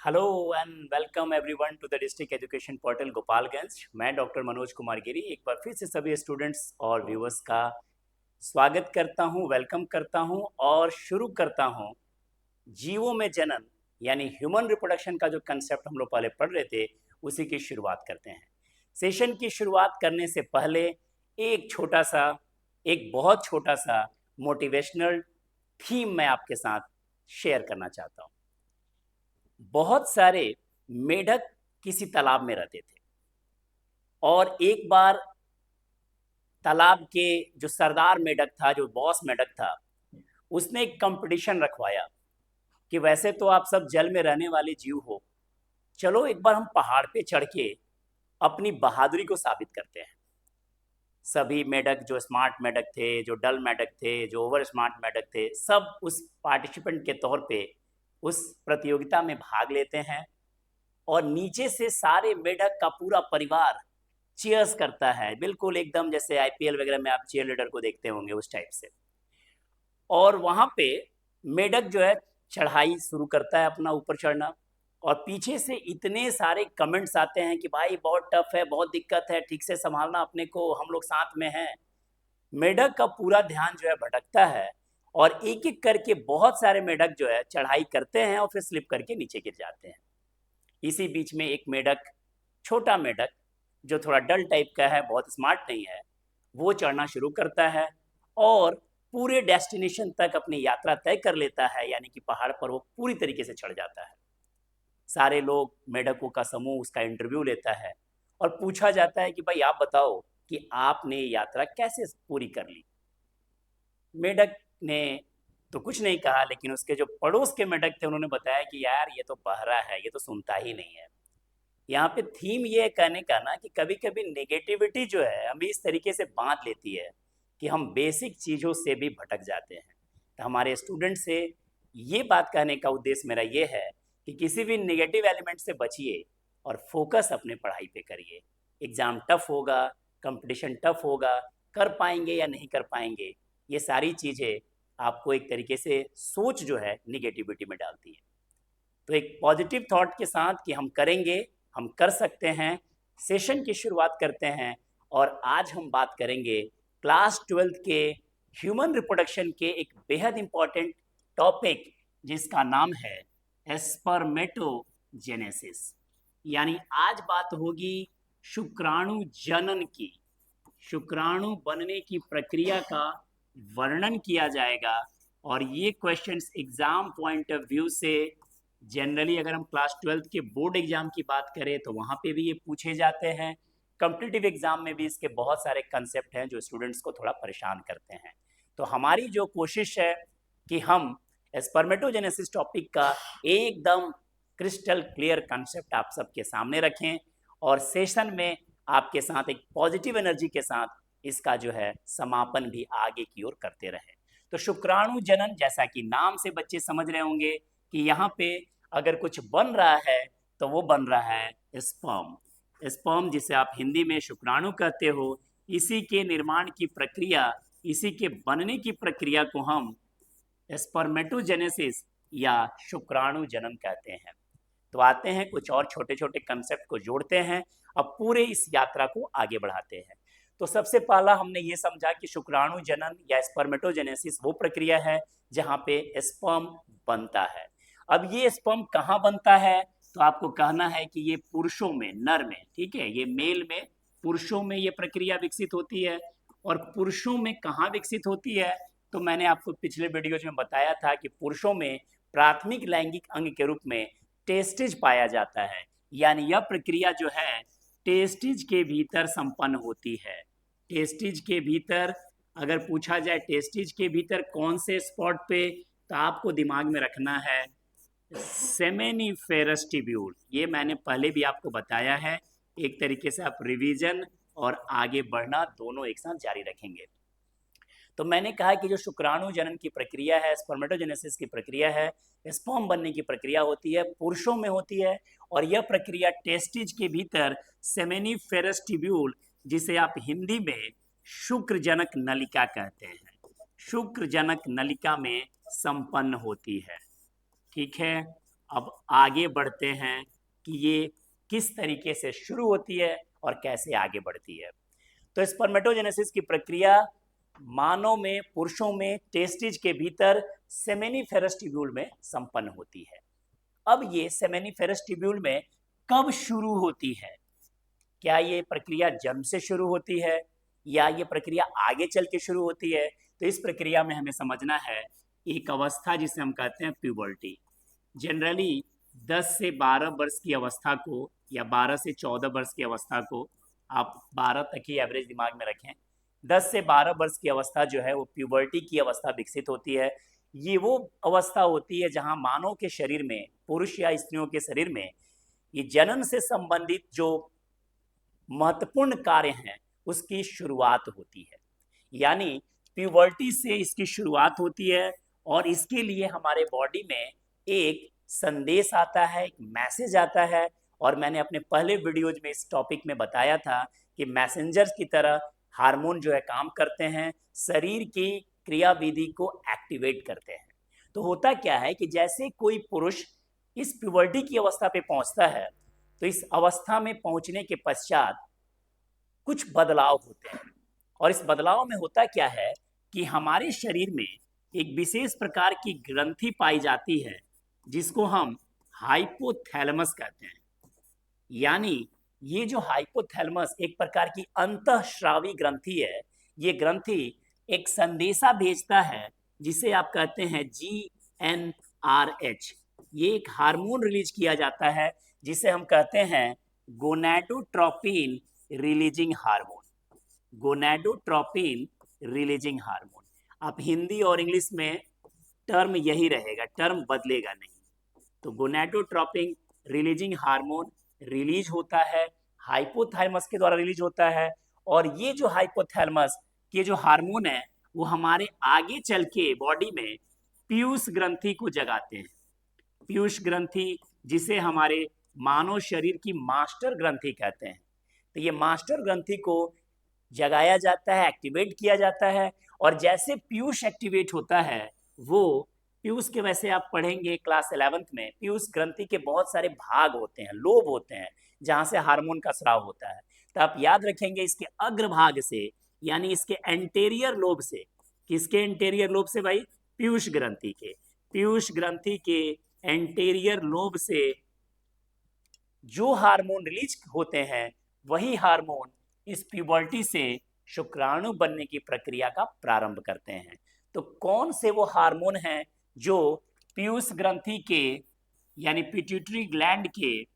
Hello and welcome everyone to the district education portal Gopalganj. मैं doctor Manoj Kumar Giri एक बार फिर से सभी स्टूडेंट्स और व्यूअर्स का स्वागत करता हूं, वेलकम करता हूं और शुरू करता हूं जीवों में जनन यानी ह्यूमन रिप्रोडक्शन का जो कंसेप्ट हम लोग पहले पढ़ रहे थे उसी की शुरुआत करते हैं। सेशन की शुरुआत करने से पहले एक छोटा सा एक बहुत छोटा सा मोटिवेशनल थीम मैं आपके साथ शेयर करना चाहता हूं। बहुत सारे मेढक किसी तालाब में रहते थे और एक बार तालाब के जो सरदार मेढक था, जो बॉस मेढक था, उसने एक कंपटीशन रखवाया कि वैसे तो आप सब जल में रहने वाले जीव हो, चलो एक बार हम पहाड़ पे चढ़ के अपनी बहादुरी को साबित करते हैं। सभी मेढक, जो स्मार्ट मेढक थे, जो डल मेढक थे, जो ओवर स्मार्ट मेढक थे, सब उस पार्टिसिपेंट के तौर पे उस प्रतियोगिता में भाग लेते हैं और नीचे से सारे मेढक का पूरा परिवार चीयर्स करता है, बिल्कुल एकदम जैसे आईपीएल वगैरह में आप चीयर लीडर को देखते होंगे उस टाइप से। और वहां पे मेढक जो है चढ़ाई शुरू करता है, अपना ऊपर चढ़ना, और पीछे से इतने सारे कमेंट्स आते हैं कि भाई बहुत टफ है, बहुत दिक्कत है, ठीक से संभालना अपने को, हम लोग साथ में हैं। मेढक का पूरा ध्यान जो है भटकता है और एक एक करके बहुत सारे मेढक जो है चढ़ाई करते हैं और फिर स्लिप करके नीचे गिर जाते हैं। इसी बीच में एक मेढक, छोटा मेढक, जो थोड़ा डल टाइप का है, बहुत स्मार्ट नहीं है, वो चढ़ना शुरू करता है और पूरे डेस्टिनेशन तक अपनी यात्रा तय कर लेता है, यानी कि पहाड़ पर वो पूरी तरीके से चढ़ जाता है। सारे लोग, मेढकों का समूह उसका इंटरव्यू लेता है और पूछा जाता है कि भाई आप बताओ कि आपने ये यात्रा कैसे पूरी कर ली। मेढक ने तो कुछ नहीं कहा, लेकिन उसके जो पड़ोस के मेढक थे उन्होंने बताया कि यार ये तो बहरा है, ये तो सुनता ही नहीं है। यहाँ पे थीम ये है कहने का ना कि कभी कभी नेगेटिविटी जो है हमें इस तरीके से बांध लेती है कि हम बेसिक चीज़ों से भी भटक जाते हैं। तो हमारे स्टूडेंट से ये बात कहने का उद्देश्य मेरा ये है कि किसी भी नेगेटिव एलिमेंट से बचिए और फोकस अपने पढ़ाई पे करिए। एग्ज़ाम टफ होगा, कंपटीशन टफ होगा, कर पाएंगे या नहीं कर पाएंगे, ये सारी चीज़ें आपको एक तरीके से सोच जो है निगेटिविटी में डालती है। तो एक पॉजिटिव थॉट के साथ कि हम करेंगे, हम कर सकते हैं, सेशन की शुरुआत करते हैं। और आज हम बात करेंगे क्लास 12th के ह्यूमन रिप्रोडक्शन के एक बेहद इंपॉर्टेंट टॉपिक, जिसका नाम है एस्पर्मेटोजेनेसिस। यानी आज बात होगी शुक्राणु जनन की। शुक्राणु बनने की प्रक्रिया का वर्णन किया जाएगा और ये questions exam point of view से जनरली अगर हम क्लास 12th के बोर्ड एग्जाम की बात करें तो वहाँ पे भी ये पूछे जाते हैं। कॉम्पिटिटिव एग्जाम में भी इसके बहुत सारे कंसेप्ट हैं जो स्टूडेंट्स को थोड़ा परेशान करते हैं। तो हमारी जो कोशिश है कि हम स्पर्मेटोजेनेसिस टॉपिक का एकदम क्रिस्टल क्लियर कंसेप्ट आप सबके सामने रखें और सेशन में आपके साथ एक पॉजिटिव एनर्जी के साथ इसका जो है समापन भी आगे की ओर करते रहें। तो शुक्राणु जनन, जैसा कि नाम से बच्चे समझ रहे होंगे कि यहाँ पे अगर कुछ बन रहा है तो वो बन रहा है स्पर्म। स्पर्म, जिसे आप हिंदी में शुक्राणु कहते हो, इसी के निर्माण की प्रक्रिया, इसी के बनने की प्रक्रिया को हम स्पर्मेटोजेनेसिस या शुक्राणु जनन कहते हैं। तो आते हैं कुछ और छोटे छोटे कंसेप्ट को जोड़ते हैं, अब पूरे इस यात्रा को आगे बढ़ाते हैं। तो सबसे पहला हमने ये समझा कि शुक्राणु जनन या स्पर्मेटोजेनेसिस वो प्रक्रिया है जहाँ पे स्पर्म बनता है। अब ये स्पर्म कहाँ बनता है, तो आपको कहना है कि ये पुरुषों में, नर में, ठीक है, ये मेल में, पुरुषों में ये प्रक्रिया विकसित होती है। और पुरुषों में कहाँ विकसित होती है, तो मैंने आपको पिछले वीडियोज में बताया था कि पुरुषों में प्राथमिक लैंगिक अंग के रूप में टेस्टिज पाया जाता है। यानी यह प्रक्रिया जो है टेस्टिज के भीतर संपन्न होती है। टेस्टिज के भीतर, अगर पूछा जाए टेस्टिज के भीतर कौन से स्पॉट पे, तो आपको दिमाग में रखना है सेमेनिफेरस ट्यूब्यूल। ये मैंने पहले भी आपको बताया है। एक तरीके से आप रिवीजन और आगे बढ़ना दोनों एक साथ जारी रखेंगे। तो मैंने कहा कि जो शुक्राणु जनन की प्रक्रिया है, स्पर्मेटोजेनेसिस की प्रक्रिया है, स्पर्म बनने की प्रक्रिया होती है, पुरुषों में होती है। और यह प्रक्रिया टेस्टिज के भीतर सेमेनिफेरस ट्यूब्यूल, जिसे आप हिंदी में शुक्रजनक नलिका कहते हैं, शुक्रजनक नलिका में संपन्न होती है। ठीक है। अब आगे बढ़ते हैं कि ये किस तरीके से शुरू होती है और कैसे आगे बढ़ती है। तो स्पर्मेटोजेनेसिस की प्रक्रिया मानव में, पुरुषों में टेस्टिज के भीतर सेमेनिफेरस ट्यूब्यूल में संपन्न होती है। अब ये सेमेनिफेरस ट्यूब्यूल में कब शुरू होती है? क्या ये प्रक्रिया जन्म से शुरू होती है या ये प्रक्रिया आगे चल के शुरू होती है? तो इस प्रक्रिया में हमें समझना है एक अवस्था जिसे हम कहते हैं प्यूबर्टी। जनरली 10 से 12 वर्ष की अवस्था को या 12 से 14 वर्ष की अवस्था को, आप 12 तक ही एवरेज दिमाग में रखें, 10 से 12 वर्ष की अवस्था जो है वो प्यूबर्टी की अवस्था विकसित होती है। ये वो अवस्था होती है जहां मानव के शरीर में, पुरुष या स्त्रियों के शरीर में ये जनन से संबंधित जो महत्वपूर्ण कार्य हैं उसकी शुरुआत होती है। यानी प्यूबर्टी से इसकी शुरुआत होती है और इसके लिए हमारे बॉडी में एक संदेश आता है, एक मैसेज आता है। और मैंने अपने पहले वीडियोज में इस टॉपिक में बताया था कि मैसेंजर्स की तरह हार्मोन जो है काम करते हैं, शरीर की क्रियाविधि को एक्टिवेट करते हैं। तो होता क्या है कि जैसे कोई पुरुष इस प्यूबर्टी की अवस्था पे पहुंचता है तो इस अवस्था में पहुंचने के पश्चात कुछ बदलाव होते हैं। और इस बदलाव में होता क्या है कि हमारे शरीर में एक विशेष प्रकार की ग्रंथि पाई जाती है जिसको हम हाइपोथैलेमस कहते हैं। यानी ये जो हाइपोथैलेमस एक प्रकार की अंतःस्रावी ग्रंथि है, ये ग्रंथि एक संदेशा भेजता है जिसे आप कहते हैं GnRH। ये एक हार्मोन रिलीज किया जाता है जिसे हम कहते हैं gonadotropin releasing hormone. Gonadotropin releasing hormone. आप हिंदी और इंग्लिश में टर्म यही रहेगा, टर्म बदलेगा नहीं। तो गोनाडोट्रोपिन रिलीजिंग हार्मोन रिलीज होता है, हाइपोथैलेमस के द्वारा रिलीज होता है। और ये जो हाइपोथैलेमस के जो हार्मोन है वो हमारे आगे चल के बॉडी में पीयूष ग्रंथि को जगाते हैं। पीयूष ग्रंथि जिसे हमारे मानव शरीर की मास्टर ग्रंथि कहते हैं। तो ये मास्टर ग्रंथि को जगाया जाता है, एक्टिवेट किया जाता है। और जैसे पीयूष एक्टिवेट होता है, वो पीयूष के, वैसे आप पढ़ेंगे क्लास 11th में, पीयूष ग्रंथि के बहुत सारे भाग होते हैं, लोब होते हैं जहां से हार्मोन का स्राव होता है। तो आप याद रखेंगे इसके अग्रभाग से, यानी इसके एंटेरियर लोब से। किसके एंटेरियर लोब से भाई? पीयूष ग्रंथि के। पीयूष ग्रंथि के एंटेरियर लोब से जो हार्मोन रिलीज होते हैं वही हार्मोन इस प्यूबर्टी से शुक्राणु बनने की प्रक्रिया का प्रारंभ करते हैं। तो कौन से वो हार्मोन हैं जो पीयूष ग्रंथि के यानी पिट्यूटरी ग्लैंड के,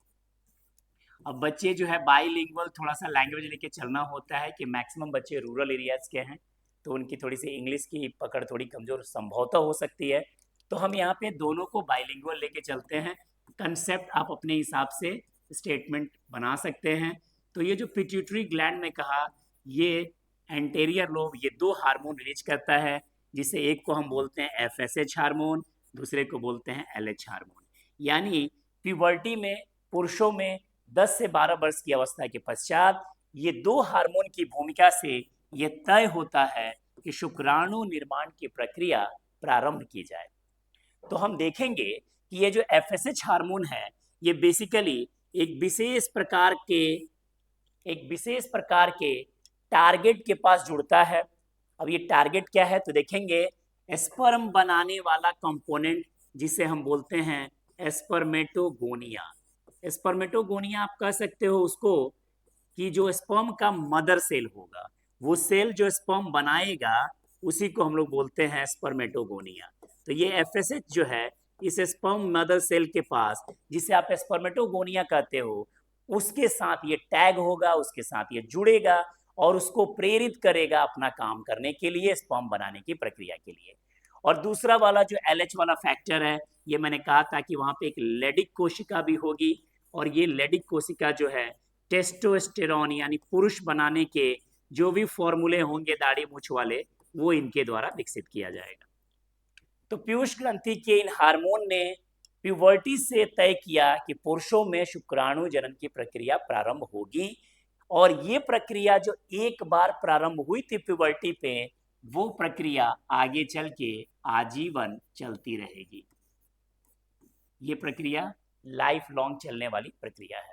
अब बच्चे जो है बाईलिंगुअल थोड़ा सा लैंग्वेज लेके चलना होता है कि मैक्सिमम बच्चे रूरल एरियाज के हैं तो उनकी थोड़ी सी इंग्लिश की पकड़ थोड़ी कमजोर संभवतः हो सकती है। तो हम यहाँ पे दोनों को बाईलिंगुअल लेके चलते हैं। कंसेप्ट आप अपने हिसाब से स्टेटमेंट बना सकते हैं। तो ये जो पिट्यूटरी ग्लैंड में कहा, ये एंटेरियर लोब ये दो हार्मोन रिलीज करता है, जिसे एक को हम बोलते हैं FSH हार्मोन, दूसरे को बोलते हैं LH हार्मोन। यानी प्यूबर्टी में पुरुषों में 10 से 12 वर्ष की अवस्था के पश्चात ये दो हार्मोन की भूमिका से ये तय होता है कि शुक्राणु निर्माण की प्रक्रिया प्रारंभ की जाए। तो हम देखेंगे कि ये जो FSH हार्मोन है ये बेसिकली एक विशेष प्रकार के टारगेट के पास जुड़ता है। अब ये टारगेट क्या है तो देखेंगे, स्पर्म बनाने वाला कंपोनेंट जिसे हम बोलते हैं स्पर्मेटोगोनिया। स्पर्मेटोगोनिया आप कह सकते हो उसको कि जो स्पर्म का मदर सेल होगा, वो सेल जो स्पर्म बनाएगा उसी को हम लोग बोलते हैं स्पर्मेटोगोनिया। तो ये FSH जो है इस स्पर्म मदर सेल के पास, जिसे आप स्पर्मेटोगोनिया कहते हो, उसके साथ ये टैग होगा, उसके साथ ये जुड़ेगा और उसको प्रेरित करेगा अपना काम करने के लिए, स्पर्म बनाने की प्रक्रिया के लिए। और दूसरा वाला जो LH वाला फैक्टर है, ये मैंने कहा था कि वहां पे एक लेडिक कोशिका भी होगी और ये लेडिक कोशिका जो है टेस्टोस्टेरॉन यानी पुरुष बनाने के जो भी फॉर्मूले होंगे दाढ़ी मूछ वाले, वो इनके द्वारा विकसित किया जाएगा। तो पीयूष ग्रंथि के इन हार्मोन ने प्यूबर्टी से तय किया कि पुरुषों में शुक्राणु जनन की प्रक्रिया प्रारंभ होगी। और ये प्रक्रिया जो एक बार प्रारंभ हुई थी प्यूबर्टी पे, वो प्रक्रिया आगे चल के आजीवन चलती रहेगी। ये प्रक्रिया लाइफ लॉन्ग चलने वाली प्रक्रिया है।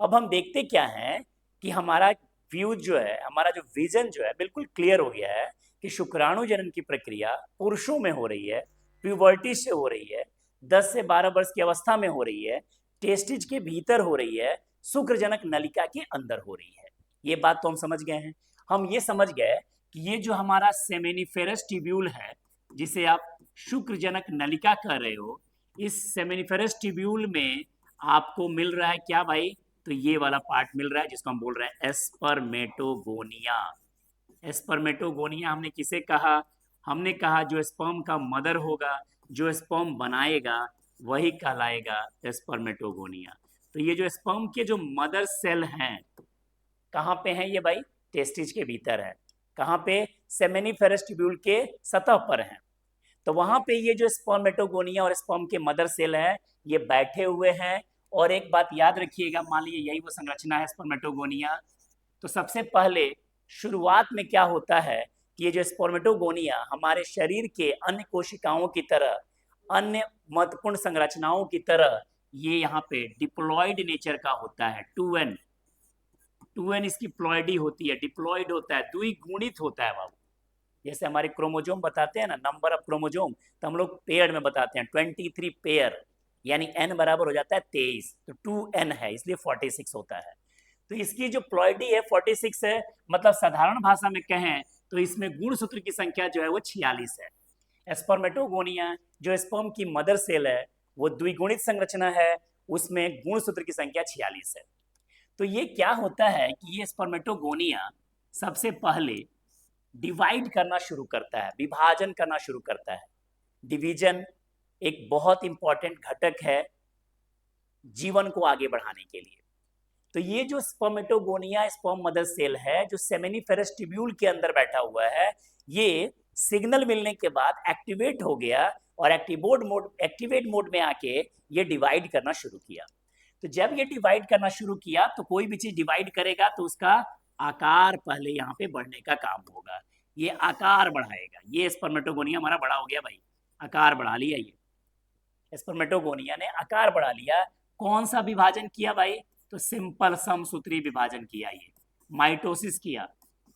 अब हम देखते क्या है कि हमारा व्यू जो है, हमारा जो विजन जो है बिल्कुल क्लियर हो गया है कि शुक्राणु जनन की प्रक्रिया पुरुषों में हो रही है, प्यूबर्टी से हो रही है, 10 से 12 वर्ष की अवस्था में हो रही है, टेस्टिज के भीतर हो रही है, शुक्रजनक नलिका के अंदर हो रही है। ये बात तो हम समझ गए हैं। हम ये समझ गए कि ये जो हमारा सेमेनिफेरस ट्यूब्यूल है, जिसे आप शुक्रजनक नलिका कह रहे हो, इस सेमेनिफेरस ट्यूब्यूल में आपको मिल रहा है क्या भाई? तो ये वाला पार्ट मिल रहा है जिसको हम बोल रहे हैं एस्पर्मेटोगोनिया। एस्पर्मेटोगोनिया हमने किसे कहा? हमने कहा जो स्पर्म का मदर होगा, जो स्पर्म बनाएगा, वही कहलाएगा एस्पर्मेटोगोनिया। तो ये जो स्पर्म के जो मदर सेल हैं, कहाँ पे हैं ये भाई? टेस्टिज के भीतर है। कहाँ पे? सेमेनिफेरस ट्यूब्यूल के सतह पर है। तो वहां पे ये जो स्पर्मेटोगोनिया और स्पर्म के मदर सेल है, ये बैठे हुए हैं। और एक बात याद रखिएगा, मान लीजिए यही वो संरचना है स्पर्मेटोगोनिया, तो सबसे पहले शुरुआत में क्या होता है कि ये जो स्पर्मेटोगोनिया हमारे शरीर के अन्य कोशिकाओं की तरह, अन्य महत्वपूर्ण संरचनाओं की तरह, ये यहाँ पे डिप्लॉयड नेचर का होता है। 2n इसकी प्लॉयडी होती है, डिप्लॉयड होता है, द्विगुणित होता है बाबू। जैसे हमारे क्रोमोजोम बताते हैं ना, नंबर ऑफ क्रोमोजोम, तो हम लोग पेयर में बताते हैं 23 पेयर, यानी n बराबर हो जाता है 23, तो 2n है, इसलिए 46 होता है। तो इसकी जो प्लॉयडी है 46 है, मतलब साधारण भाषा में कहें तो इसमें गुणसूत्र की संख्या जो है वो 46 है। स्पर्मेटोगोनिया जो स्पर्म की मदर सेल है, वो द्विगुणित संरचना है, उसमें गुणसूत्र की संख्या 46 है। तो ये क्या होता है कि ये स्पर्मेटोगोनिया सबसे पहले डिवाइड करना शुरू करता है, विभाजन करना शुरू करता है। डिवीजन एक बहुत इंपॉर्टेंट घटक है जीवन को आगे बढ़ाने के लिए। तो ये जो स्पर्मेटोगोनिया स्पर्म मदर सेल है, जो सेमेनिफेरस ट्यूब्यूल के अंदर बैठा हुआ है, ये सिग्नल मिलने के बाद एक्टिवेट हो गया और एक्टिवेट मोड में आके ये डिवाइड करना शुरू किया। तो जब ये डिवाइड करना शुरू किया, तो कोई भी चीज डिवाइड करेगा तो उसका आकार पहले यहाँ पे बढ़ने का काम होगा। ये आकार बढ़ाएगा। ये स्पर्मेटोगोनिया हमारा बड़ा हो गया भाई, आकार बढ़ा लिया। ये स्पर्मेटोगोनिया ने आकार बढ़ा लिया। कौन सा विभाजन किया भाई? तो सिंपल समसूत्री विभाजन किया। ये माइटोसिस किया।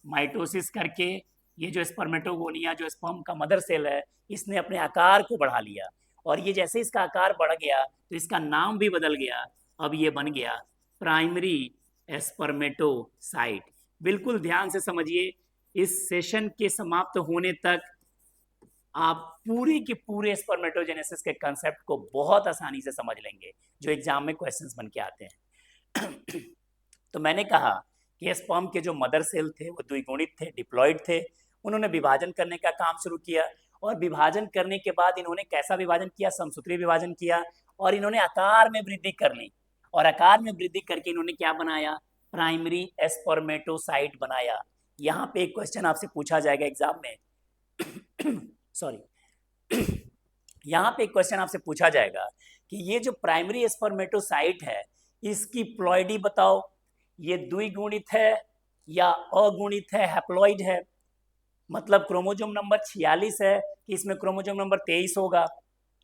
माइटोसिस करके ये जो स्पर्मेटोगोनिया जो स्पर्म का मदर सेल है, इसने अपने आकार को बढ़ा लिया। और ये जैसे इसका आकार बढ़ गया तो इसका नाम भी बदल गया। अब ये बन गया प्राइमरी स्पर्मेटोसाइट। बिल्कुल ध्यान से समझिए, इस सेशन के समाप्त होने तक आप पूरी के पूरे स्पर्मेटोजेनेसिस के कंसेप्ट को बहुत आसानी से समझ लेंगे, जो एग्जाम में क्वेश्चंस बन के आते हैं। तो मैंने कहा कि स्पर्म के जो मदर सेल थे वो द्विगुणित थे, डिप्लॉयड थे। उन्होंने विभाजन करने का काम शुरू किया, और विभाजन करने के बाद इन्होंने कैसा विभाजन किया? समसूत्री विभाजन किया। और इन्होंने आकार में वृद्धि कर ली, और आकार में वृद्धि करके इन्होंने क्या बनाया? प्राइमरी स्पर्मेटोसाइट बनाया। यहाँ पे एक क्वेश्चन आपसे पूछा जाएगा एग्जाम में सॉरी यहाँ पे एक क्वेश्चन आपसे पूछा जाएगा कि ये जो प्राइमरी स्पर्मेटोसाइट है, इसकी प्लॉयडी बताओ। ये द्विगुणित है या अगुणित है, हैप्लॉइड है? मतलब क्रोमोजोम नंबर 46 है कि इसमें क्रोमोजोम नंबर 23 होगा?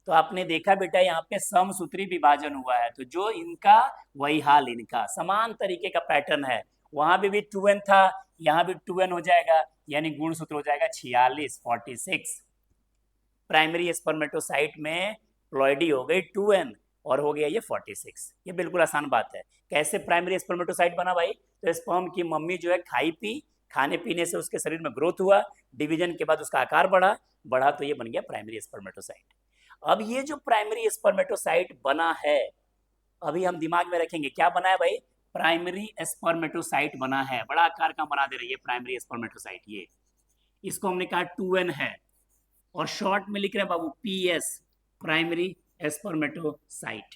तो आपने देखा बेटा यहाँ पे समसूत्री विभाजन हुआ है, तो जो इनका वही हाल इनका, समान तरीके का पैटर्न है। वहां भी 2n था, यहाँ भी 2n हो जाएगा, यानी गुणसूत्र हो जाएगा 46, 46। प्राइमरी स्पर्मेटोसाइट में प्लॉयडी हो गई 2n और हो गया ये 46। ये बिल्कुल आसान बात है। कैसे प्राइमरी स्पर्मेटोसाइट बना भाई? तो स्पर्म की मम्मी जो है खाने पीने से उसके शरीर में ग्रोथ हुआ, डिवीजन के बाद उसका आकार बढ़ा तो ये बन गया प्राइमरी स्पर्मेटोसाइट। अब ये जो प्राइमरी स्पर्मेटोसाइट बना है, अभी हम दिमाग में रखेंगे क्या बना है भाई? प्राइमरी स्पर्मेटोसाइट बना है। बड़ा आकार का बना दे रही है प्राइमरी स्पर्मेटोसाइट। ये इसको हमने कहा 2n है, और शॉर्ट में लिख रहे हैं बाबू PS, primary spermatocyte.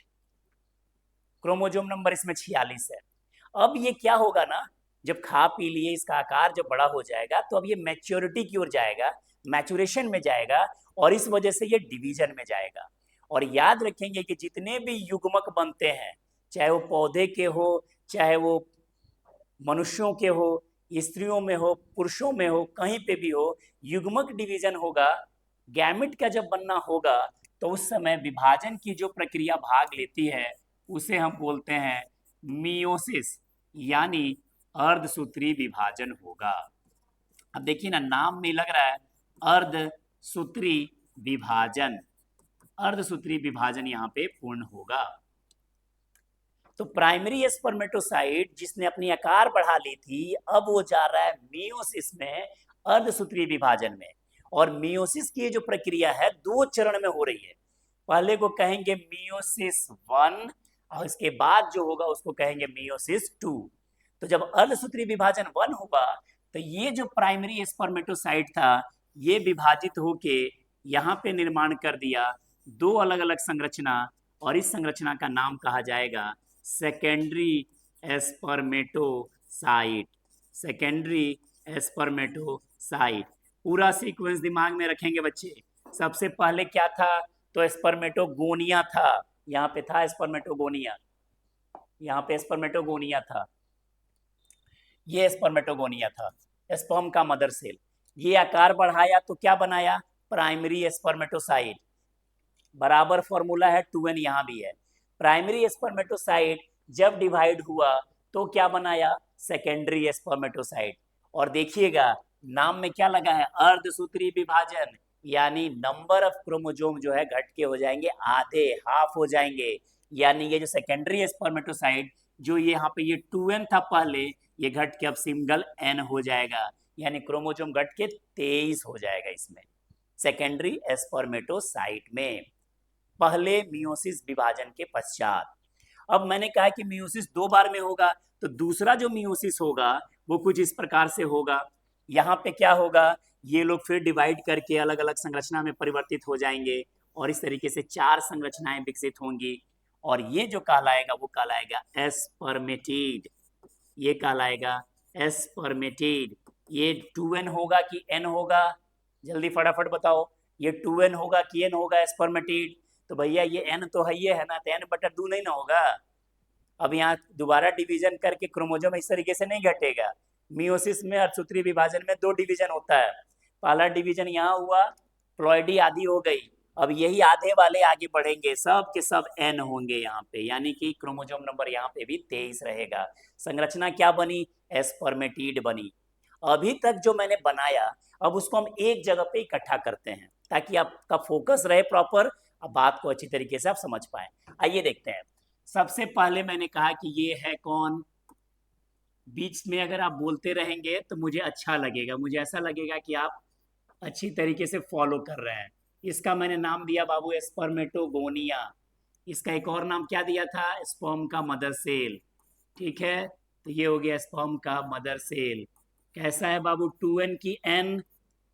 Chromosome number इसमें 46 है। अब ये क्या होगा ना, जब खा पी लिए, इसका आकार जब बड़ा हो जाएगा, तो अब ये मैच्योरिटी की ओर जाएगा, मैचुरेशन में जाएगा, और इस वजह से ये डिवीजन में जाएगा। और याद रखेंगे कि जितने भी युग्मक बनते हैं, चाहे वो पौधे के हो, चाहे वो मनुष्यों के हो, स्त्रियों में हो, पुरुषों में हो, कहीं पे भी हो, युग्मक डिवीजन होगा। गैमेट का जब बनना होगा तो उस समय विभाजन की जो प्रक्रिया भाग लेती है उसे हम बोलते हैं मियोसिस, यानी अर्धसूत्री विभाजन होगा। अब देखिए ना, नाम में लग रहा है अर्धसूत्री विभाजन, अर्धसूत्री विभाजन यहाँ पे पूर्ण होगा। तो प्राइमरी स्पर्मेटोसाइट जिसने अपनी आकार बढ़ा ली थी, अब वो जा रहा है मियोसिस में, अर्धसूत्री विभाजन में। और मियोसिस की जो प्रक्रिया है 2 चरण में हो रही है। पहले को कहेंगे मियोसिस 1 और इसके बाद जो होगा उसको कहेंगे मियोसिस 2। तो जब अर्धसूत्री विभाजन 1 हुआ तो ये जो प्राइमरी स्पर्मेटोसाइट था ये विभाजित होके यहाँ पे निर्माण कर दिया 2 अलग अलग संरचना, और इस संरचना का नाम कहा जाएगा सेकेंडरी स्पर्मेटोसाइट, सेकेंडरी स्पर्मेटोसाइट। पूरा सीक्वेंस दिमाग में रखेंगे बच्चे। सबसे पहले क्या था, तो स्पर्मेटोगोनिया था, यहाँ पे था स्पर्मेटोगोनिया, यहाँ पे स्पर्मेटोगोनिया था, ये स्पर्मेटोगोनिया था, स्पर्म का मदर सेल। ये आकार बढ़ाया तो क्या बनाया, प्राइमरी स्पर्मेटोसाइट। बराबर फॉर्मूला है 2n, यहाँ भी है। प्राइमरी स्पर्मेटोसाइट जब डिवाइड हुआ तो क्या बनाया, सेकेंडरी स्पर्मेटोसाइट। और देखिएगा नाम में क्या लगा है, अर्धसूत्री विभाजन, यानी नंबर ऑफ क्रोमोजोम जो है घट के हो जाएंगे आधे, हाफ हो जाएंगे। यानी ये जो सेकेंडरी स्पर्मेटोसाइट जो ये यहाँ पे ये 2n था पहले, ये घट के अब सिंगल n हो जाएगा, यानी क्रोमोजोम घट के 23 हो जाएगा इसमें, सेकेंडरी स्पर्मेटोसाइट में, पहले मियोसिस विभाजन के पश्चात। अब मैंने कहा कि मियोसिस 2 बार में होगा, तो दूसरा जो मियोसिस होगा वो कुछ इस प्रकार से होगा। यहाँ पे क्या होगा, ये लोग फिर डिवाइड करके अलग अलग संरचना में परिवर्तित हो जाएंगे और इस तरीके से 4 संरचनाएं विकसित होंगी, और ये जो कहलाएगा वो कहलाएगा स्पर्मेटिड, ये कहलाएगा स्पर्मेटिड। ये 2n होगा कि n होगा, जल्दी फटाफट बताओ, ये 2n होगा कि n होगा स्पर्मेटिड। तो भैया ये n तो है ना, तो n/2 नहीं ना होगा। अब यहाँ दोबारा डिवीजन करके क्रोमोजोम इस तरीके से नहीं घटेगा। मियोसिस में अर्धसूत्री विभाजन में 2 डिवीजन होता है, पहला डिवीजन यहाँ हुआ, प्लॉइडी आधी हो गई, अब यही आधे वाले आगे बढ़ेंगे, सब के सब n होंगे यहाँ पे, यानी कि क्रोमोजोम नंबर यहाँ पे भी 23 रहेगा। संरचना क्या बनी, स्पर्मेटिड बनी। अभी तक जो मैंने बनाया अब उसको हम एक जगह पे इकट्ठा करते हैं ताकि आपका फोकस रहे प्रॉपर, अब बात को अच्छी तरीके से आप समझ पाए। आइए देखते हैं। सबसे पहले मैंने कहा कि ये है कौन, बीच में अगर आप बोलते रहेंगे तो मुझे अच्छा लगेगा, मुझे ऐसा लगेगा कि आप अच्छी तरीके से फॉलो कर रहे हैं। इसका मैंने नाम दिया बाबू स्पर्मेटोगोनिया, इसका एक और नाम क्या दिया था, स्पर्म का मदर सेल। ठीक है, तो ये हो गया स्पर्म का मदर सेल। कैसा है बाबू, 2n की n,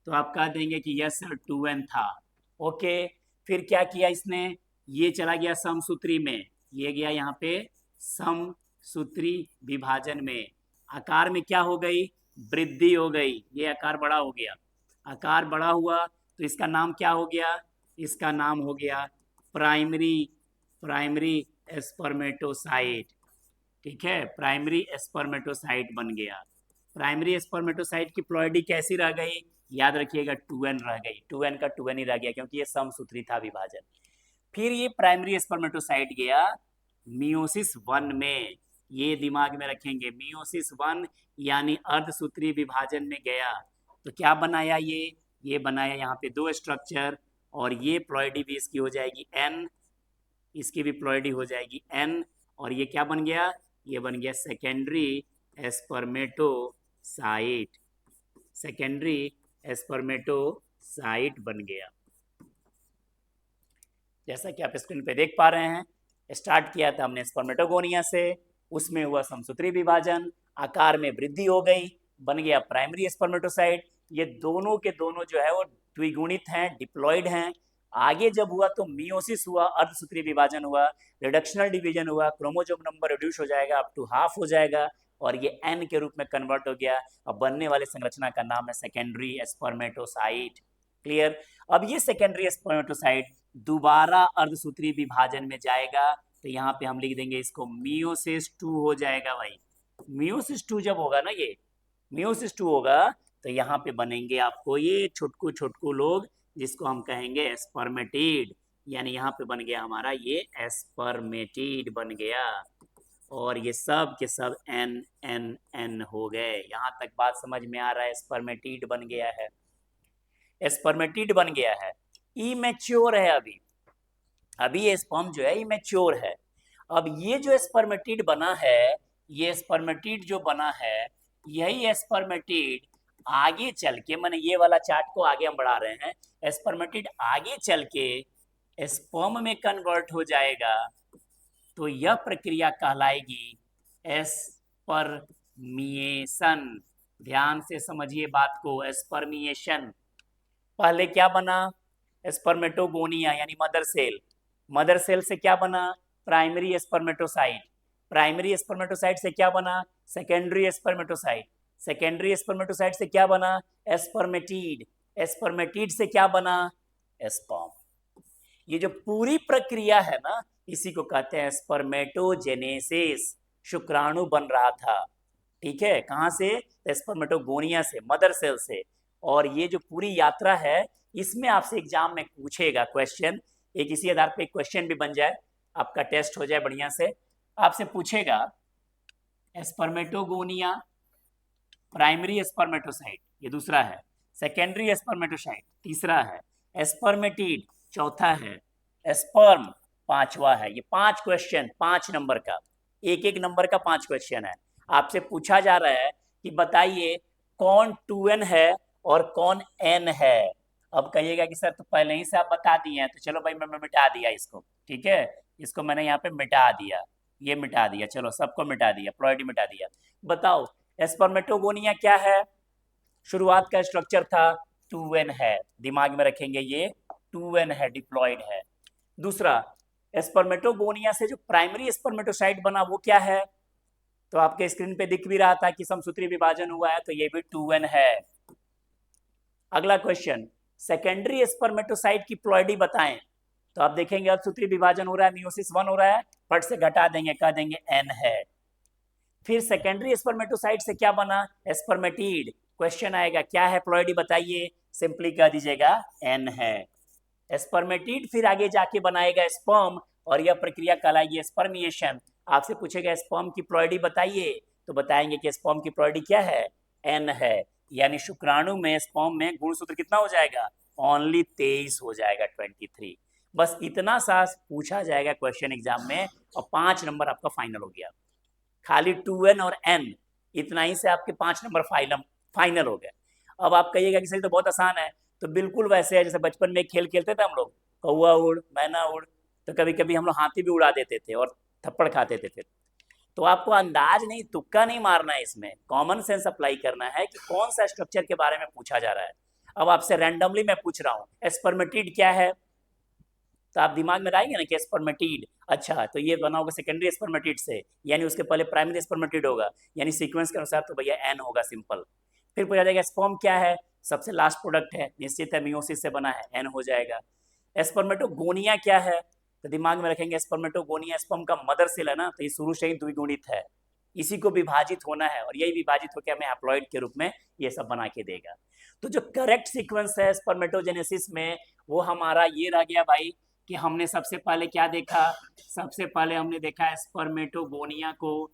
तो आप कह देंगे कि यस सर 2n था। ओके, फिर क्या किया इसने, ये चला गया समसूत्री में, ये गया यहाँ पे समसूत्री विभाजन में, आकार में क्या हो गई, वृद्धि हो गई, ये आकार बड़ा हो गया। आकार बड़ा हुआ तो इसका नाम क्या हो गया, इसका नाम हो गया प्राइमरी स्पर्मेटोसाइट। ठीक है, प्राइमरी स्पर्मेटोसाइट बन गया। प्राइमरी स्पर्मेटोसाइट की प्लॉइडी कैसी रह गई, याद रखिएगा 2n रह गई, 2n का 2n ही रह गया क्योंकि ये समसूत्री था विभाजन। फिर ये प्राइमरी स्पर्मेटोसाइट गया मियोसिस 1 में, ये दिमाग में रखेंगे, मियोसिस 1 यानी अर्धसूत्री विभाजन में गया तो क्या बनाया, ये बनाया यहाँ पे 2 स्ट्रक्चर, और ये प्लॉइडी भी इसकी हो जाएगी n, इसकी भी प्लॉइडी हो जाएगी n, और ये क्या बन गया, ये बन गया सेकेंडरी स्पर्मेटोसाइट, सेकेंडरी स्पर्मेटोसाइट बन गया। जैसा कि आप स्क्रीन पे देख पा रहे हैं, स्टार्ट किया था हमने स्पर्मेटोगोनिया से, उसमें हुआ समसूत्री विभाजन, आकार में वृद्धि हो गई, बन गया प्राइमरी स्पर्मेटोसाइट। ये दोनों के दोनों जो है वो द्विगुणित हैं, डिप्लॉइड हैं। आगे जब हुआ तो मियोसिस हुआ, अर्धसूत्री विभाजन हुआ, रिडक्शनल डिवीजन हुआ, क्रोमोजोम नंबर रिड्यूस हो जाएगा, अप टू हाफ हो जाएगा, और ये n के रूप में कन्वर्ट हो गया। अब बनने वाले संरचना का नाम है सेकेंडरी स्पर्मेटोसाइट। क्लियर। अब ये सेकेंडरी स्पर्मेटोसाइट दोबारा अर्धसूत्री विभाजन में जाएगा, तो यहाँ पे हम लिख देंगे इसको मियोसिस 2 हो जाएगा भाई। मियोसिस 2 जब होगा ना, ये मियोसिस 2 होगा तो यहाँ पे बनेंगे आपको ये छोटकू छोटकू लोग, जिसको हम कहेंगे स्पर्मेटिड, यानी यहाँ पे बन गया हमारा ये एस्पर्मेटिड बन गया, और ये सब के सब एन एन एन हो गए। यहाँ तक बात समझ में आ रहा है? एस्पर्मेटिड बन गया है, एस्पर्मेटिड बन गया है। इमेच्योर है अभी ये स्पर्म जो है इमेच्योर है। अब ये जो स्पर्मेटिड बना है, ये स्पर्मेटिड जो बना है, यही स्पर्मेटिड आगे चल के, मैंने ये वाला चार्ट को आगे हम बढ़ा रहे हैं, स्पर्मेटिड आगे चल के स्पर्म में कन्वर्ट हो जाएगा। तो यह प्रक्रिया कहलाएगी एस्पर्मिएशन। ध्यान से समझिए बात को, एस्पर्मिएशन। पहले क्या बना? स्पर्मेटोगोनिया यानी मदर सेल। मदर सेल से क्या बना? Primary spermatocyte. प्राइमरी स्पर्मेटोसाइट से क्या बना? Secondary spermatocyte. सेकेंडरी स्पर्मेटोसाइट से क्या बना? एस्पर्मेटिड। एस्पर्मेटिड से क्या बना? स्पर्म। ये जो पूरी प्रक्रिया है ना, इसी को कहते हैं स्पर्मेटोजेनेसिस। शुक्राणु बन रहा था, ठीक है, कहाँ से? स्पर्मेटोगोनिया से, मदर सेल से। और ये जो पूरी यात्रा है, इसमें आपसे एग्जाम में पूछेगा क्वेश्चन, एक इसी आधार पे एक क्वेश्चन भी बन जाए, आपका टेस्ट हो जाए बढ़िया से। आपसे पूछेगा स्पर्मेटोगोनिया, प्राइमरी स्पर्मेटोसाइट ये दूसरा है, सेकेंडरी स्पर्मेटोसाइट तीसरा है, स्पर्मेटिड चौथा है, स्पर्म पांचवा है। ये 5 क्वेश्चन, 5 नंबर का, एक एक नंबर का 5 क्वेश्चन है। आपसे पूछा जा रहा है कि बताइए कौन 2n है और कौन n है। अब कहिएगा कि सर तो पहले ही से आप बता दिए हैं, तो चलो भाई मैं मिटा दिया इसको, ठीक है, इसको मैंने यहाँ पे मिटा दिया, ये मिटा दिया, चलो सबको मिटा दिया, प्लॉइड मिटा दिया। बताओ स्पर्मेटोगोनिया क्या है? शुरुआत का स्ट्रक्चर था 2n है, दिमाग में रखेंगे ये 2n है, डिप्लॉइड है। दूसरा स्पर्मेटोगोनिया से जो प्राइमरी स्पर्मेटोसाइट बना वो क्या है? तो आपके स्क्रीन पे दिख भी रहा था कि समसूत्री विभाजन हुआ है, तो ये भी 2n है। अगला क्वेश्चन, सेकेंडरी स्पर्मेटोसाइट की प्लॉइडी बताएं। तो आप देखेंगे अर्धसूत्री विभाजन हो रहा है, मियोसिस 1 हो रहा है, फट से घटा देंगे, कह देंगे n है। फिर सेकेंडरी स्पर्मेटोसाइट से क्या बना? स्पर्मेटिड। क्वेश्चन आएगा क्या है प्लॉइडी बताइए, सिंपली कह दीजिएगा n है। स्पर्मेटिड फिर आगे जाके बनाएगा स्पर्म, और यह प्रक्रिया कहलाएगी स्पर्मिएशन। आपसे पूछेगा स्पर्म की प्लॉइडी बताइए, तो बताएंगे कि स्पर्म की प्लॉइडी क्या है? n है। यानी शुक्राणु में, स्पर्म में गुणसूत्र कितना हो जाएगा? ओनली 23 हो जाएगा, 23। बस इतना सा पूछा जाएगा क्वेश्चन एग्जाम में, और 5 नंबर आपका फाइनल हो गया। खाली 2n और n, इतना ही से आपके 5 नंबर फाइनल हो गए। अब आप कहिएगा कि सर तो बहुत आसान है, तो बिल्कुल वैसे है जैसे बचपन में खेल खेलते थे हम लोग, कौआ उड़ मैना उड़, तो कभी कभी हम लोग हाथी भी उड़ा देते थे और थप्पड़ खाते थे फिर। तो आपको अंदाज नहीं, तुक्का नहीं मारना है, इसमें कॉमन सेंस अप्लाई करना है कि कौन सा स्ट्रक्चर के बारे में पूछा जा रहा है। अब आपसे रैंडमली मैं पूछ रहा हूँ स्पर्मेटिड क्या है, तो आप दिमाग में लाएंगे ना कि स्पर्मेटिड, अच्छा तो ये बना होगा सेकेंडरी स्पर्मेटिड से, यानी उसके पहले प्राइमरी स्पर्मेटिड होगा, यानी सीक्वेंस के अनुसार तो भैया एन होगा, सिंपल। फिर पूछा जाएगा स्पर्म क्या है, सबसे लास्ट प्रोडक्ट है, निश्चित है मियोसिस से बना है, एन हो जाएगा। स्पर्मेटोगोनिया क्या है, तो दिमाग में रखेंगे स्पर्मेटोगोनिया स्पर्म का मदर सेल है ना, तो ये शुरू से ही द्विगुणित है, इसी को विभाजित होना है, और यही विभाजित होकर हमें हैप्लॉइड के रूप में ये सब बना के देगा। तो जो करेक्ट सीक्वेंस है स्पर्मेटोजेनेसिस में, वो हमारा ये रह गया भाई, कि हमने सबसे पहले क्या देखा? सबसे पहले हमने देखा स्पर्मेटोगोनिया को,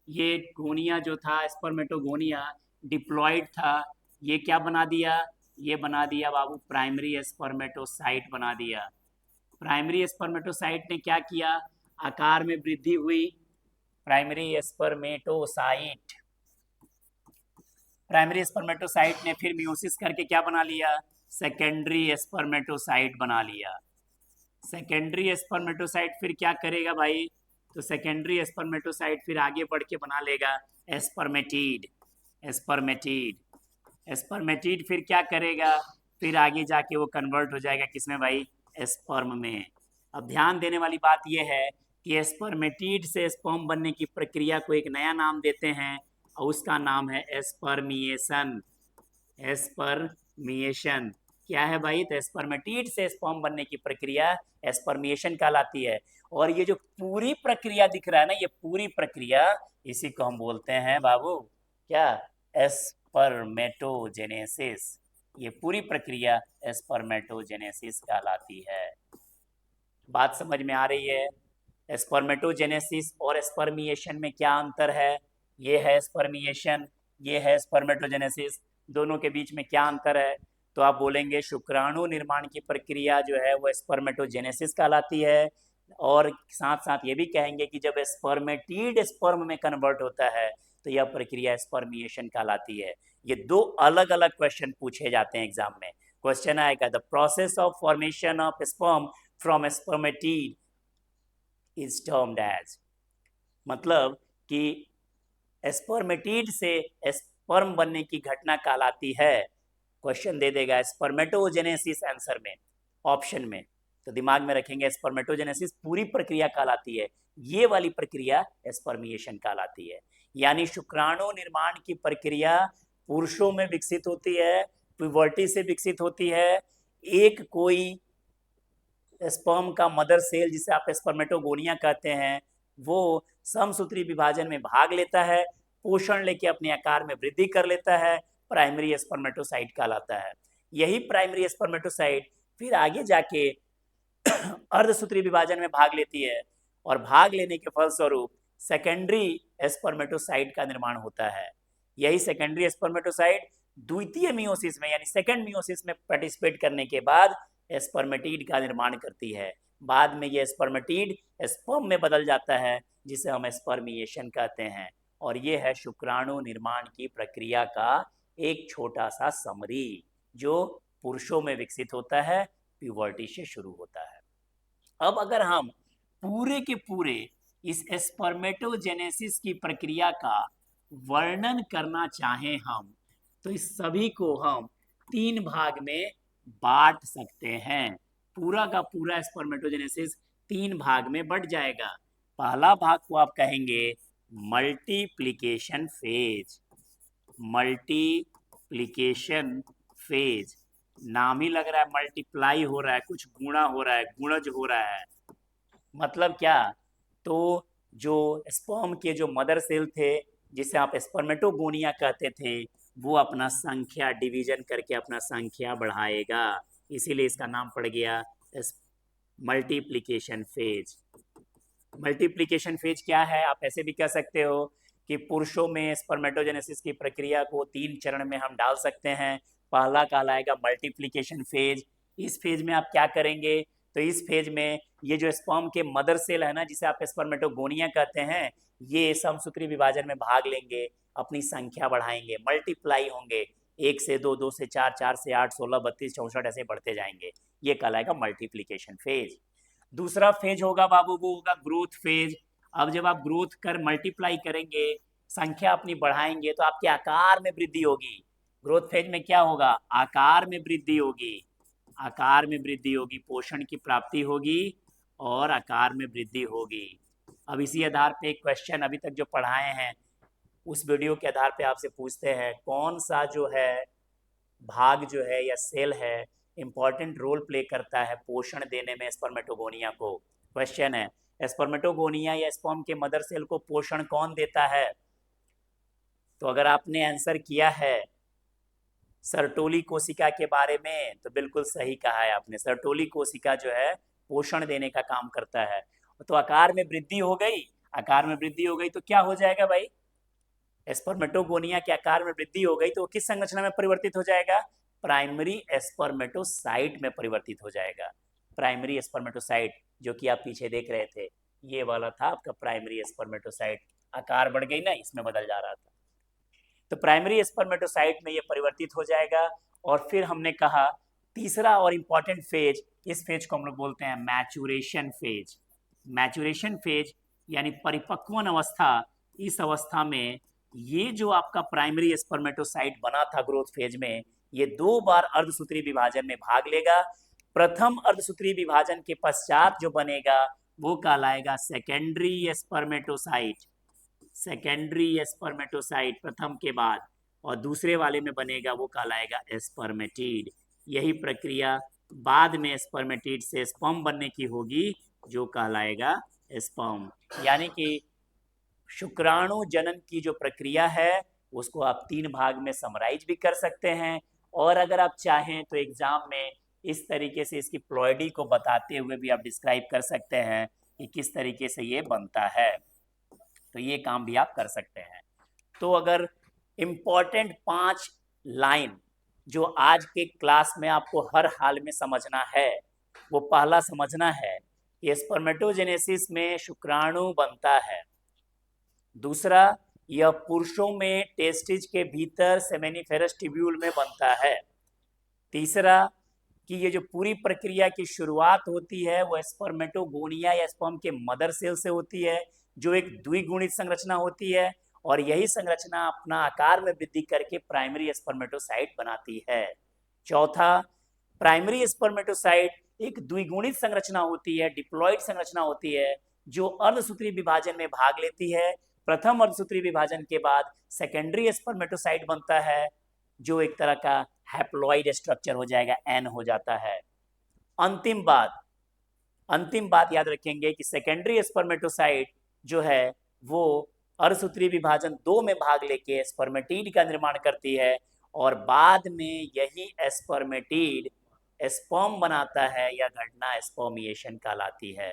ये गोनिया जो था स्पर्मेटोगोनिया डिप्लॉइड था, ये क्या बना दिया? ये बना दिया बाबू प्राइमरी स्पर्मेटोसाइट बना दिया। प्राइमरी स्पर्मेटोसाइट ने क्या किया? आकार में वृद्धि हुई, प्राइमरी स्पर्मेटोसाइट, प्राइमरी स्पर्मेटोसाइट ने फिर मियोसिस करके क्या बना लिया? सेकेंडरी स्पर्मेटोसाइट बना लिया। सेकेंडरी स्पर्मेटोसाइट फिर क्या करेगा भाई? तो सेकेंडरी स्पर्मेटोसाइट फिर आगे बढ़ के बना लेगा स्पर्मेटिड। स्पर्मेटिड स्पर्मेटिड फिर क्या करेगा? फिर आगे जाके वो कन्वर्ट हो जाएगा किसमें भाई? स्पर्म में। अब ध्यान देने वाली बात यह है कि स्पर्मेटिड से स्पर्म बनने की प्रक्रिया को एक नया नाम देते हैं, और उसका नाम है स्पर्मिएशन। स्पर्मिएशन क्या है भाई? तो स्पर्मेटिड से स्पर्म बनने की प्रक्रिया स्पर्मिएशन कहलाती है। और ये जो पूरी प्रक्रिया दिख रहा है ना, ये पूरी प्रक्रिया, इसी को हम बोलते हैं बाबू क्या? स्पर्मेटोजेनेसिस। ये पूरी प्रक्रिया स्पर्मेटोजेनेसिस कहलाती है। बात समझ में आ रही है? स्पर्मेटोजेनेसिस और स्पर्मिएशन में क्या अंतर है? ये है स्पर्मिएशन, ये है स्पर्मेटोजेनेसिस, दोनों के बीच में क्या अंतर है? तो आप बोलेंगे शुक्राणु निर्माण की प्रक्रिया जो है वो स्पर्मेटोजेनेसिस कहलाती है, और साथ साथ ये भी कहेंगे कि जब स्पर्मेटीड स्पर्म में कन्वर्ट होता है तो यह प्रक्रिया स्पर्मिएशन कहलाती है। ये दो अलग अलग क्वेश्चन पूछे जाते हैं एग्जाम में। क्वेश्चन आएगा the process of formation of sperm from spermatid is termed as, मतलब कि स्पर्मेटीड से स्पर्म बनने की घटना कहलाती है। क्वेश्चन दे देगा स्पर्मेटोजेनेसिस आंसर में, ऑप्शन में, तो दिमाग में रखेंगे स्पर्मेटोजेनेसिस पूरी प्रक्रिया कहलाती है, ये वाली प्रक्रिया स्पर्मिएशन कहलाती है। यानी शुक्राणु निर्माण की प्रक्रिया पुरुषों में विकसित होती है, प्यूबर्टी से विकसित होती है। एक कोई स्पर्म का मदर सेल जिसे आप स्पर्मेटोगोनिया कहते हैं वो समसूत्री विभाजन में भाग लेता है, पोषण लेके अपने आकार में वृद्धि कर लेता है, प्राइमरी स्पर्मेटोसाइट कहलाता है। यही प्राइमरी स्पर्मेटोसाइट फिर आगे जाके अर्धसूत्री विभाजन में भाग लेती है, और भाग लेने के फलस्वरूप सेकेंडरी स्पर्मेटोसाइट का निर्माण होता है। यही सेकेंडरी स्पर्मेटोसाइट द्वितीय मियोसिस में यानी सेकेंड मियोसिस में पार्टिसिपेट करने के बाद स्पर्मेटीड का निर्माण करती है। बाद में यह स्पर्मेटीड स्पर्म में बदल जाता है जिसे हम स्पर्मिएशन कहते हैं। और ये है शुक्राणु निर्माण की प्रक्रिया का एक छोटा सा समरी जो पुरुषों में विकसित होता है, प्यूबर्टी से शुरू होता है। अब अगर हम पूरे के पूरे इस स्पर्मेटोजेनेसिस की प्रक्रिया का वर्णन करना चाहें हम, तो इस सभी को हम 3 भाग में बांट सकते हैं। पूरा का पूरा स्पर्मेटोजेनेसिस 3 भाग में बट जाएगा। पहला भाग को आप कहेंगे मल्टीप्लिकेशन फेज। मल्टीप्लिकेशन फेज, नाम ही लग रहा है मल्टीप्लाई हो रहा है, कुछ गुणा हो रहा है, गुणज हो रहा है। मतलब क्या? तो जो स्पर्म के जो मदर सेल थे जिसे आप स्पर्मेटोगोनिया कहते थे, वो अपना संख्या डिवीजन करके अपना संख्या बढ़ाएगा, इसीलिए इसका नाम पड़ गया मल्टीप्लिकेशन फेज। मल्टीप्लिकेशन फेज क्या है? आप ऐसे भी कह सकते हो कि पुरुषों में स्पर्मेटोजेनेसिस की प्रक्रिया को 3 चरण में हम डाल सकते हैं। पहला कहलाएगा मल्टीप्लिकेशन फेज। इस फेज में आप क्या करेंगे? तो इस फेज में ये जो स्पर्म के मदर सेल है ना, जिसे आप स्पर्मेटोगोनिया कहते हैं, ये समसूत्री विभाजन में भाग लेंगे, अपनी संख्या बढ़ाएंगे, मल्टीप्लाई होंगे, 1 से 2, 2 से 4, 4 से 8, 16, 32, 64 ऐसे बढ़ते जाएंगे। ये कहलाएगा मल्टीप्लिकेशन फेज। दूसरा फेज होगा बाबू, वो होगा ग्रोथ फेज। अब जब आप ग्रोथ कर मल्टीप्लाई करेंगे, संख्या अपनी बढ़ाएंगे, तो आपके आकार में वृद्धि होगी। ग्रोथ फेज में क्या होगा? आकार में वृद्धि होगी, आकार में वृद्धि होगी, पोषण की प्राप्ति होगी और आकार में वृद्धि होगी। अब इसी आधार पे एक क्वेश्चन अभी तक जो पढ़ाए हैं उस वीडियो के आधार पे आपसे पूछते हैं, कौन सा जो है भाग जो है या सेल है इंपॉर्टेंट रोल प्ले करता है पोषण देने में स्पर्मेटोगोनिया को? क्वेश्चन है, स्पर्मेटोगोनिया या स्पर्म के मदर सेल को पोषण कौन देता है? तो अगर आपने आंसर किया है सर्टोली कोशिका के बारे में, तो बिल्कुल सही कहा है आपने। सर्टोली कोशिका जो है पोषण देने का काम करता है। तो आकार में वृद्धि हो गई, आकार में वृद्धि हो गई तो क्या हो जाएगा भाई? स्पर्मेटोगोनिया के आकार में वृद्धि हो गई तो किस संरचना में परिवर्तित हो जाएगा? प्राइमरी स्पर्मेटोसाइट में परिवर्तित हो जाएगा। प्राइमरी स्पर्मेटोसाइट जो कि आप पीछे देख रहे थे, ये वाला था आपका प्राइमरी स्पर्मेटोसाइट। आकार बढ़ गई ना, इसमें बदल जा रहा था। तो प्राइमरी स्पर्मेटोसाइट में ये परिवर्तित हो जाएगा। और फिर हमने कहा तीसरा और इम्पॉर्टेंट फेज, इस फेज को हम लोग बोलते हैं मैचुरेशन फेज। मैचुरेशन फेज यानी परिपक्वन अवस्था। इस अवस्था में ये जो आपका प्राइमरी स्पर्मेटोसाइट बना था ग्रोथ फेज में, ये 2 बार अर्धसूत्री विभाजन में भाग लेगा। प्रथम अर्धसूत्री विभाजन के पश्चात जो बनेगा वो कहलाएगा सेकेंडरी स्पर्मेटोसाइट। सेकेंडरी स्पर्मेटोसाइट प्रथम के बाद, और दूसरे वाले में बनेगा वो कहलाएगा स्पर्मेटीड। यही प्रक्रिया बाद में स्पर्मेटीड से स्पर्म बनने की होगी जो कहलाएगा स्पर्म। यानी कि शुक्राणु जनन की जो प्रक्रिया है उसको आप 3 भाग में समराइज भी कर सकते हैं। और अगर आप चाहें तो एग्जाम में इस तरीके से इसकी प्लॉइडी को बताते हुए भी आप डिस्क्राइब कर सकते हैं कि किस तरीके से ये बनता है। तो ये काम भी आप कर सकते हैं। तो अगर इम्पॉर्टेंट 5 लाइन जो आज के क्लास में आपको हर हाल में समझना है, वो पहला समझना है कि स्पर्मेटोजेनेसिस में शुक्राणु बनता है। दूसरा, यह पुरुषों में टेस्टिज के भीतर सेमेनिफेरस ट्यूब्यूल में बनता है। तीसरा, कि ये जो पूरी प्रक्रिया की शुरुआत होती है वो स्पर्मेटोगोनिया या स्पर्म के मदर सेल से होती है, जो एक द्विगुणित संरचना होती है, और यही संरचना अपना आकार में वृद्धि करके प्राइमरी स्पर्मेटोसाइट बनाती है। चौथा, प्राइमरी स्पर्मेटोसाइट एक द्विगुणित संरचना होती है, डिप्लॉइड संरचना होती है, जो अर्धसूत्री विभाजन में भाग लेती है। प्रथम अर्धसूत्री विभाजन के बाद सेकेंडरी स्पर्मेटोसाइट बनता है, जो एक तरह का हैप्लॉइड स्ट्रक्चर हो जाएगा, एन हो जाता है। अंतिम बात याद रखेंगे कि सेकेंडरी स्पर्मेटोसाइट जो है वो अर्धसूत्री विभाजन 2 में भाग लेके स्पर्मेटिड का निर्माण करती है, और बाद में यही स्पर्मेटिड स्पर्म बनाता है। यह घटना स्पर्मिएशन कहलाती है।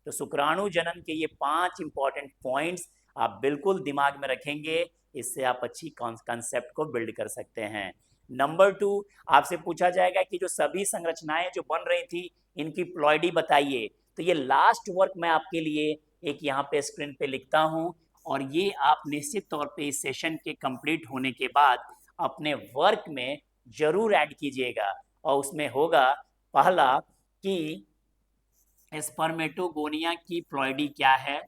तो शुक्राणु जनन के ये 5 इंपॉर्टेंट पॉइंट्स आप बिल्कुल दिमाग में रखेंगे, इससे आप अच्छी कॉन्सेप्ट को बिल्ड कर सकते हैं। नंबर 2, आपसे पूछा जाएगा कि जो सभी संरचनाएं जो बन रही थी इनकी प्लॉइडी बताइए। तो ये लास्ट वर्क मैं आपके लिए एक यहाँ पे स्क्रीन पे लिखता हूँ, और ये आप निश्चित तौर पे इस सेशन के कंप्लीट होने के बाद अपने वर्क में जरूर ऐड कीजिएगा। और उसमें होगा पहला कि स्पर्मेटोगोनिया की प्लॉइडी क्या है,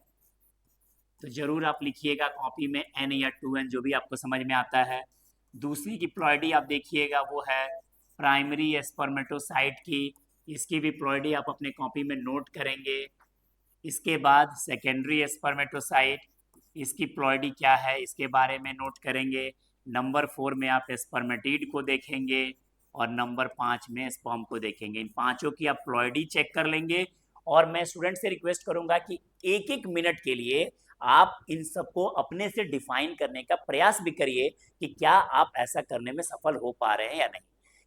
तो जरूर आप लिखिएगा कॉपी में n या 2n, जो भी आपको समझ में आता है। दूसरी की प्लॉइडी आप देखिएगा वो है प्राइमरी स्पर्मेटोसाइट की, इसकी भी प्लॉइडी आप अपने कॉपी में नोट करेंगे। इसके बाद सेकेंडरी स्पर्मेटोसाइट, इसकी प्लॉइडी क्या है इसके बारे में नोट करेंगे। नंबर 4 में आप स्पर्मेटिड को देखेंगे, और नंबर 5 में स्पर्म को देखेंगे। इन पांचों की आप प्लॉइडी चेक कर लेंगे, और मैं स्टूडेंट से रिक्वेस्ट करूंगा कि एक एक मिनट के लिए आप इन सबको अपने से डिफाइन करने का प्रयास भी करिए कि क्या आप ऐसा करने में सफल हो पा रहे हैं या नहीं,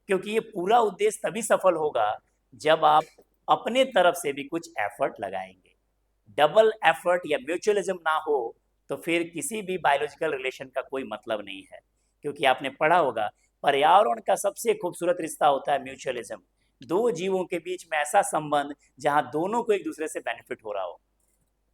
क्योंकि ये पूरा उद्देश्य तभी सफल होगा जब आप अपने तरफ से भी कुछ एफर्ट लगाएंगे। डबल एफर्ट या म्यूचुअलिज्म ना हो तो फिर किसी भी बायोलॉजिकल रिलेशन का कोई मतलब नहीं है, क्योंकि आपने पढ़ा होगा पर्यावरण का सबसे खूबसूरत रिश्ता होता है म्यूचुअलिज्म। दो जीवों के बीच में ऐसा संबंध जहां दोनों को एक दूसरे से बेनिफिट हो रहा हो।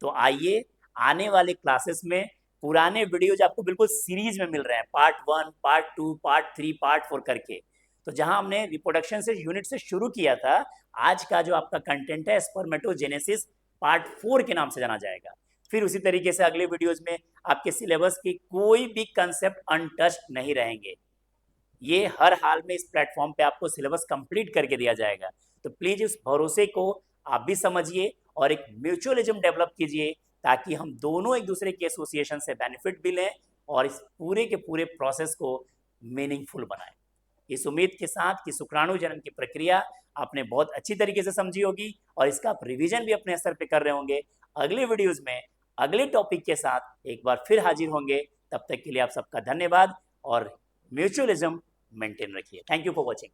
तो आइए आने वाले क्लासेस में पुराने वीडियोज आपको बिल्कुल सीरीज में मिल रहे हैं, पार्ट 1, पार्ट 2, पार्ट 3, पार्ट 4 करके। तो जहां हमने रिप्रोडक्शन से यूनिट से शुरू किया था, आज का जो आपका कंटेंट है स्पर्मेटोजेनेसिस पार्ट 4 के नाम से जाना जाएगा। फिर उसी तरीके से अगले वीडियोज में आपके सिलेबस की कोई भी कंसेप्ट अनटच्ड नहीं रहेंगे। ये हर हाल में इस प्लेटफॉर्म पे आपको सिलेबस कंप्लीट करके दिया जाएगा। तो प्लीज उस भरोसे को आप भी समझिए और एक म्यूचुअलिज्म डेवलप कीजिए, ताकि हम दोनों एक दूसरे के एसोसिएशन से बेनिफिट भी लें और इस पूरे के पूरे प्रोसेस को मीनिंगफुल बनाएं। इस उम्मीद के साथ कि शुक्राणु जनन की प्रक्रिया आपने बहुत अच्छी तरीके से समझी होगी और इसका आप रिवीजन भी अपने स्तर पे कर रहे होंगे। अगले वीडियोस में अगले टॉपिक के साथ एक बार फिर हाजिर होंगे। तब तक के लिए आप सबका धन्यवाद और म्यूचुअलिज्म मेंटेन रखिए। Thank you for watching.